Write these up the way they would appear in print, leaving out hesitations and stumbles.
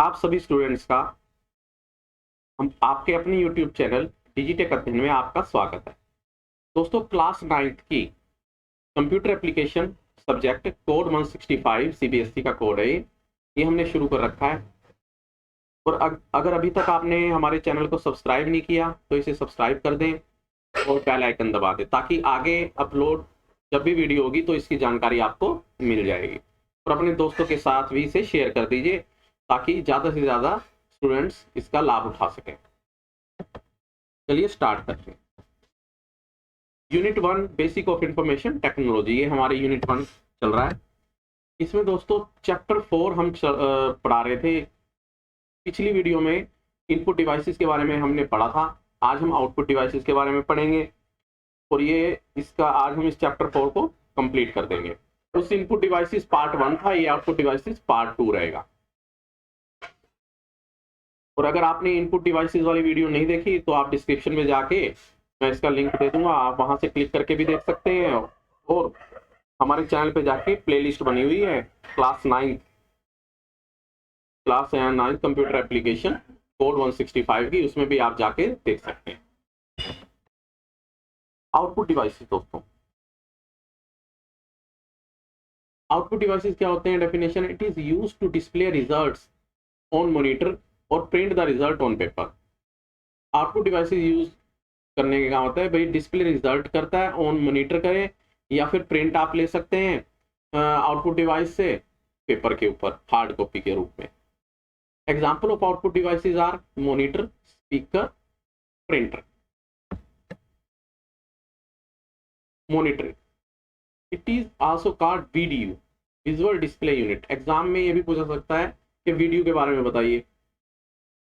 आप सभी स्टूडेंट्स का हम आपके अपने यूट्यूब चैनल डिजिटेक अध्ययन में आपका स्वागत है। दोस्तों, क्लास 9th की computer application subject code 165 CBSE का कोड है। ये हमने शुरू कर रखा है। और अगर अभी तक आपने हमारे चैनल को सब्सक्राइब नहीं किया तो इसे सब्सक्राइब कर दें और बेल आइकन दबा दें, ताकि आगे अपलोड जब भी वीडियो होगी तो इसकी जानकारी आपको मिल जाएगी। और अपने दोस्तों के साथ भी इसे शेयर कर दीजिए, ताकि ज़्यादा से ज़्यादा स्टूडेंट्स इसका लाभ उठा सकें। चलिए स्टार्ट करते हैं। Unit 1 basic of information technology, ये हमारे यूनिट 1 चल रहा है। इसमें दोस्तों चैप्टर 4 हम पढ़ा रहे थे। पिछली वीडियो में इनपुट डिवाइसेस के बारे में हमने पढ़ा था। आज हम आउटपुट डिवाइसेस के बारे में पढ़ेंगे और आज हम इस चैप्टर 4 को कंप्लीट कर देंगे। उस इनपुट डिवाइसेस पार्ट 1 था, ये आउटपुट डिवाइसेस पार्ट 2 रहेगा। और अगर आपने इनपुट डिवाइसेस वाली वीडियो नहीं देखी तो आप डिस्क्रिप्शन में जाके, मैं इसका लिंक दे दूंगा, आप वहां से क्लिक करके भी देख सकते हैं। और हमारे चैनल पे जाके प्लेलिस्ट बनी हुई है क्लास 9 कंप्यूटर एप्लीकेशन कोड 165 की, उसमें भी आप जाके देख सकते हैं। आउटपुट डिवाइसेस दोस्तों, आउटपुट डिवाइसेस क्या होते हैं? Definition: it is used to display results on monitor और print the result on paper. Output devices use करने का क्या होता है भाई? डिस्प्ले रिजल्ट करता है, ऑन मॉनिटर करें या फिर प्रिंट आप ले सकते हैं आउटपुट डिवाइस से पेपर के ऊपर हार्ड कॉपी के रूप में। Example of output devices are monitor, speaker, printer. Monitor, it is also called video, visual display unit. Exam में ये भी पूछा सकता है कि वीडियो के बारे में बताइए,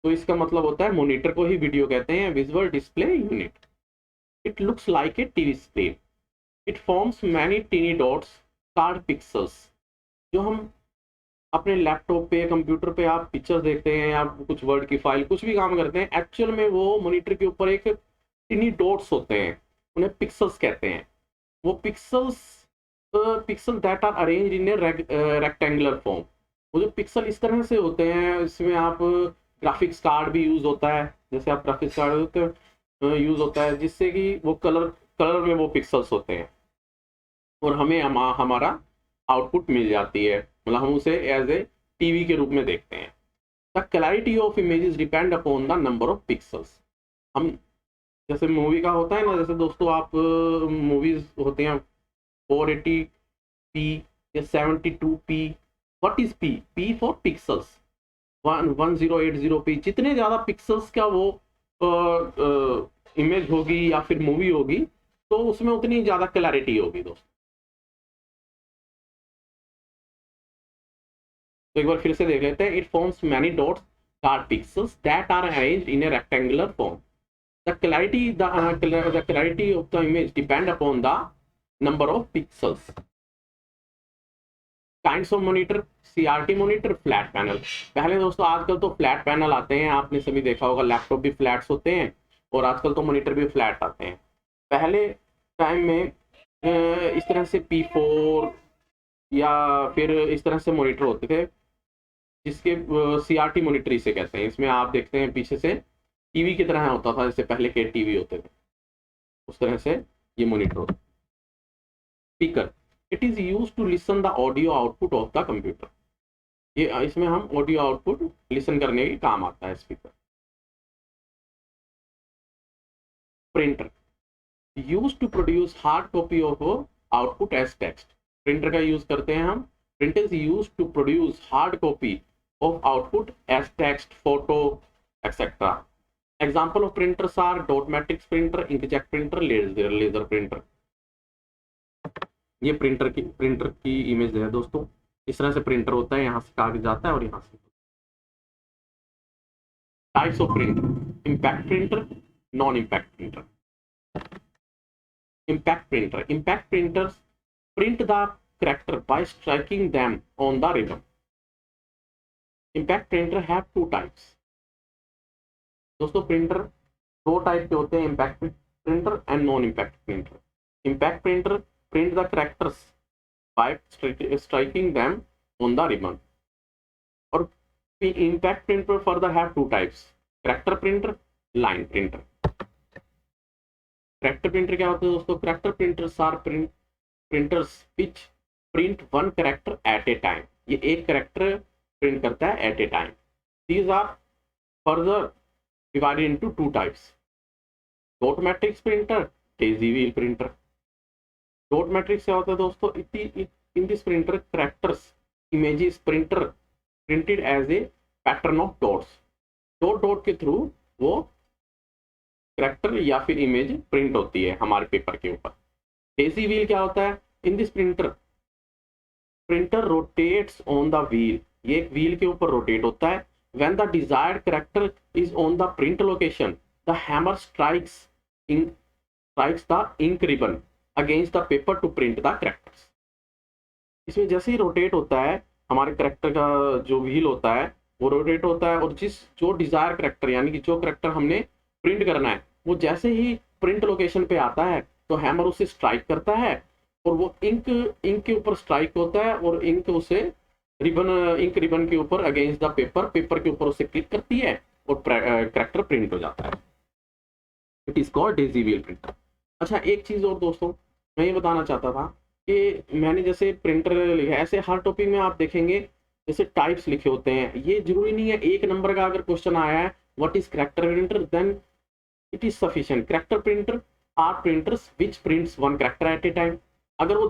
तो इसका मतलब होता है मॉनिटर को ही वीडियो कहते हैं, visual display unit. It looks like a TV screen. It forms many tiny dots called pixels. जो हम अपने लैपटॉप पे, कंप्यूटर पे आप पिक्चर्स देखते हैं या कुछ वर्ड की फाइल, कुछ भी काम करते हैं, एक्चुअल में वो मॉनिटर के ऊपर एक टीनी डॉट्स होते हैं, उन्हें पिक्सल्स कहते हैं। वो pixel that are arrange in a rectangular form. वो जो पिक्सल इस तरह से होते हैं, इसमें आप ग्राफिक्स कार्ड भी यूज होता है, जैसे आप ग्राफिक्स कार्ड होते हैं यूज होता है, जिससे कि वो कलर में वो पिक्सल्स होते हैं और हमें हमारा आउटपुट मिल जाती है। मतलब हम उसे एज ए टीवी के रूप में देखते हैं। The clarity of images depend upon the number of pixels. हम जैसे मूवी का होता है ना, जैसे दोस्तों आप मूवीज होते हैं 480p या 72p। What is P? P for pixels. 1080p। जितने ज्यादा पिक्सल्स का वो इमेज होगी या फिर मूवी होगी, तो उसमें उतनी ज्यादा क्लैरिटी होगी दोस्तों। तो एक बार फिर से देख लेते हैं। It forms many dots called pixels that are arranged in a rectangular form. The clarity of the image depend upon the number of pixels. Kinds of monitor: CRT monitor, flat panel. पहले दोस्तों आजकल तो flat panel आते हैं, आपने सभी देखा होगा, लैपटॉप भी फ्लैट्स होते हैं और आजकल तो मॉनिटर भी फ्लैट आते हैं। पहले टाइम में इस तरह से P4 या फिर इस तरह से मॉनिटर होते थे, जिसके सीआरटी मॉनिटर इसे कहते हैं। इसमें आप देखते हैं पीछे से टीवी की तरह होता था, जैसे पहले के टीवी होते थे, उस तरह से ये मॉनिटर होता। Speaker, it is use to listen the audio output of the computer. ये इसमें हम ऑडियो आउटपुट लिसन करने के काम आता है speaker. Printer, used to produce hard copy of output as text. Printer का यूज करते हैं हम। Printer is use to produce hard copy of output as text, photo etcetera. Example of printers are dot matrix printer, inkjet printer, laser printer. ये printer की image है दोस्तों। इस तरह से प्रिंटर होता है, यहाँ से कागज जाता है और यहाँ से। Types of printer: impact printer, non impact printer. Impact printers print the character by striking them on the ribbon. Impact printer have two types. दोस्तों प्रिंटर दो टाइप के होते हैं, impact printer and non impact printer. Impact printer print the characters by striking them on the ribbon, और impact printer further have two types, character printer, line printer. Character printer क्या होता है दोस्तों? Character printers are printers which print one character at a time. ये एक character print करता है at a time. These are further divided into two types, dot matrix printer, daisy wheel printer. Dot matrix क्या होता है दोस्तों? In this printer characters images printer printed as a pattern of dots. Dot के through वो character या फिर image print होती है हमारे पेपर के ऊपर. डेजी व्हील क्या होता है? In this printer rotates on the wheel. ये एक व्हील के ऊपर रोटेट होता है. When the desired character is on the print location, the hammer strikes the ink ribbon against the paper to print the characters. इसमें जैसे ही rotate होता है हमारे कैरेक्टर का जो व्हील होता है वो रोटेट होता है, और जो डिजायर कैरेक्टर यानी कि जो कैरेक्टर हमने प्रिंट करना है वो जैसे ही प्रिंट लोकेशन पे आता है तो हैमर उसे स्ट्राइक करता है, और वो इंक के ऊपर स्ट्राइक होता है और इंक रिबन के ऊपर अगेंस्ट द पेपर के ऊपर उसे क्लिक करती है और कैरेक्टर प्रिंट हो जाता है. It is called Daisy wheel printer. अच्छा, एक चीज और दोस्तों मैं ये बताना चाहता था कि मैंने जैसे प्रिंटर लिखा है, ऐसे हर टॉपिक में आप देखेंगे जैसे टाइप्स लिखे होते हैं. ये जरूरी नहीं है एक नंबर का अगर क्वेश्चन आया है what is character printer, then it is sufficient. Character printer are printers which prints one character at a time. अगर वो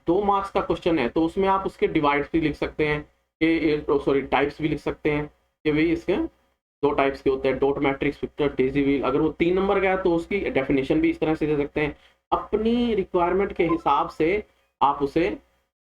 दो मार्क्स का क्वेश्चन है तो उसमें आप उसके डिवाइड्स भी लिख सकते हैं कि टाइप्स भी लिख सकते हैं कि भाई इसके दो टाइप्स के होते हैं, dot matrix, picture, Daisy wheel. अगर वो 3 नंबर का है तो उसकी डेफिनेशन भी इस तरह से दे सकते हैं. अपनी रिक्वायरमेंट के हिसाब से आप उसे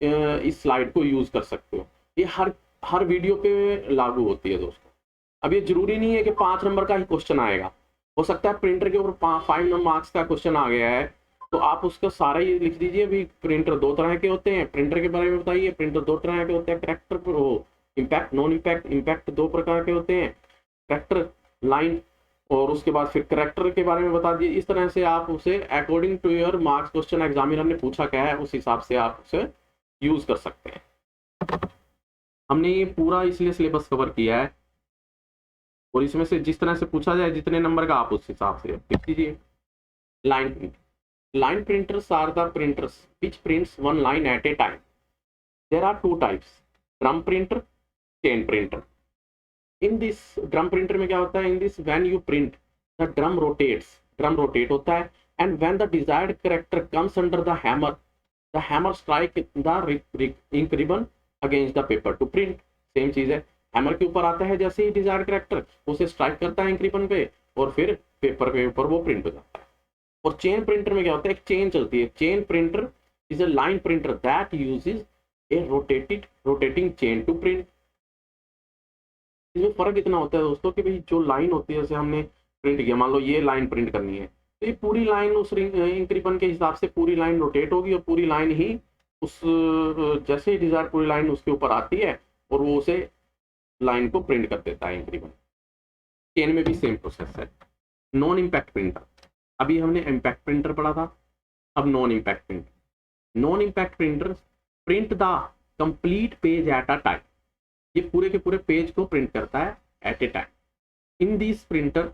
इस स्लाइड को यूज कर सकते हो. ये हर वीडियो पे लागू होती है दोस्तों. अब ये जरूरी नहीं है कि 5 नंबर का ही क्वेश्चन आएगा. हो सकता है प्रिंटर के ऊपर 5 मार्क्स का क्वेश्चन आ गया है तो आप उसका सारा ही लिख दीजिए. भी प्रिंटर 2 तरह के होते हैं, प्रिंटर के बारे में बताइए. प्रिंटर 2 तरह के होते हैं, character impact, non impact. Impact 2 प्रकार के होते हैं, कैरेक्टर, लाइन, और उसके बाद फिर कैरेक्टर के बारे में बता दिए. इस तरह से आप उसे according to your marks, question examiner ने पूछा क्या है उस हिसाब से आप उसे यूज कर सकते हैं. हमने ये पूरा इसलिए सिलेबस कवर किया है और इसमें से जिस तरह से पूछा जाए जितने नंबर का आप उस हिसाब से लिख दीजिए. Line printer. Line printers are the printers which prints one line at a time. There are 2 types, drum printer, chain printer. In this drum printer में क्या होता है? In this when you print, the drum rotates. Drum rotate होता है, and when the desired character comes under the hammer strike the ink ribbon against the paper to print. Same चीज है, hammer के ऊपर आता है जैसे ही डिजायर्ड कैरेक्टर उसे स्ट्राइक करता है इंक रिबन पे और फिर पेपर के ऊपर वो प्रिंट हो जाता है. और चेन प्रिंटर में क्या होता है? एक चेन चलती है. Chain printer is a line printer that uses a rotating chain to print. इसमें फर्क इतना होता है दोस्तों कि भाई जो लाइन होती है, जैसे हमने प्रिंट किया, मान लो ये लाइन प्रिंट करनी है तो ये पूरी लाइन उस इंक रिबन के हिसाब से पूरी लाइन रोटेट होगी और पूरी लाइन ही उस जैसे ही डिजायर पूरी लाइन उसके ऊपर आती है और वो उसे लाइन को प्रिंट कर देता है इंक रिबन. चेन में भी सेम प्रोसेस है. Non impact printer. अभी हमने इम्पैक्ट प्रिंटर पढ़ा था, अब non impact printer. Non impact printer print the complete page at a time. ये पूरे के पूरे पेज को प्रिंट करता है at a time. In this printer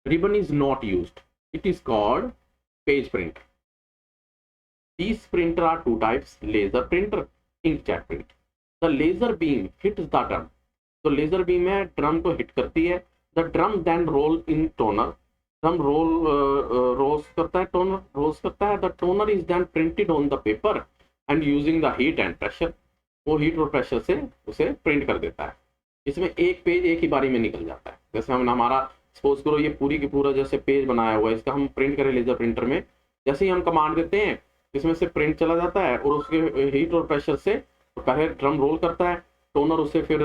ribbon is not used. It is called page printer. These printer are 2 types, laser printer, inkjet printer. The laser beam hits the drum. तो laser beam है, drum को hit करती है. The drum then roll in toner. Drum rolls करता है, toner rolls करता है. The toner is then printed on the paper and using the heat and pressure. वो हीट और प्रेशर से उसे प्रिंट कर देता है. इसमें एक पेज एक ही बारी में निकल जाता है. जैसे हम हमारा सपोज करो ये पूरी की पूरा जैसे पेज बनाया हुआ है, इसका हम प्रिंट करें लेजर प्रिंटर में. जैसे ही हम कमांड देते हैं इसमें से प्रिंट चला जाता है और उसके हीट और प्रेशर से पहले ड्रम रोल करता है, टोनर उसे फिर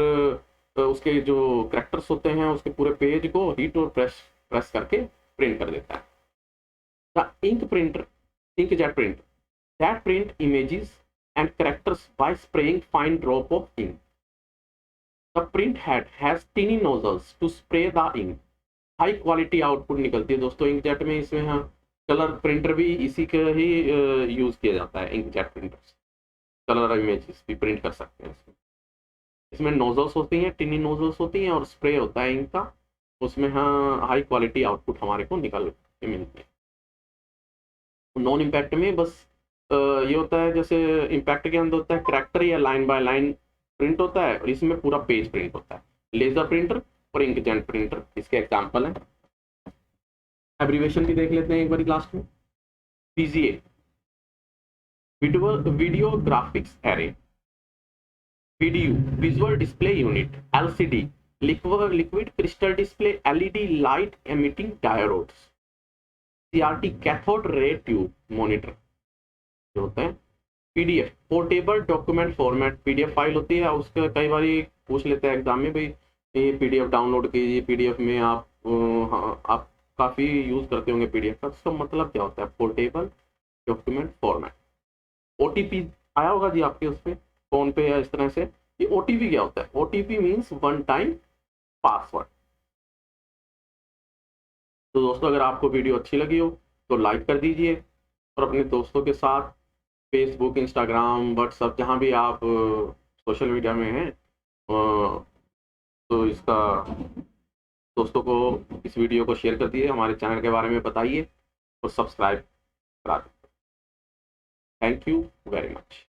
उसके जो कैरेक्टर्स होते हैं उसके पूरे पेज को हीट और प्रेस करके प्रिंट कर देता है. The ink printer, inkjet printer, that print images and characters by spraying fine drop of ink. The print head has tiny nozzles to spray the ink. High quality output निकलती है दोस्तों inkjet में. इसमें हाँ colour printer भी इसी का ही use किया जाता है. इंकजेट प्रिंटर कलर इमेजेस भी प्रिंट कर सकते हैं इसमें. इसमें नोजल्स होती हैं, टिनी नोजल्स होती हैं और स्प्रे होता है इनका। उसमें हाँ हाई क्वालिटी आउटपुट हमारे को निकल के मिलते हैं। नॉन इम्पैक्ट में बस ये होता है, जैसे इम्पैक्ट के अंदर होता है करेक्टर या लाइन बाय लाइन प्रिंट होता है, और इसमें पूरा पेज प्रिंट होता है। लेजर प्रिंटर और इंकजेट प्रिंटर इसके एग्जाम्पल हैं। एब्रीवेशन भी देख लेते हैं एक बार लास्ट में। VGA, video graphics array, video visual display unit, LCD liquid crystal display, LED light emitting diodes, CRT cathode ray tube monitor जो होते हैं। PDF portable document format, PDF file होती है, उसके कई बार पूछ लेते हैं एग्जाम में, भाई ये पीडीएफ डाउनलोड कीजिए। पीडीएफ में आप हाँ, आप काफ़ी यूज़ करते होंगे पीडीएफ का, उसका मतलब क्या होता है? Portable document format. ओटीपी आया होगा जी आपके उस पर फोन पे या इस तरह से। ये ओटीपी क्या होता है? OTP means one time password. तो दोस्तों अगर आपको वीडियो अच्छी लगी हो तो लाइक कर दीजिए, और अपने दोस्तों के साथ फेसबुक, इंस्टाग्राम, व्हाट्सअप, जहाँ भी आप सोशल मीडिया में हैं, तो इसका दोस्तों को इस वीडियो को शेयर कर दिए, हमारे चैनल के बारे में बताइए और सब्सक्राइब करा दीजिए। Thank you very much.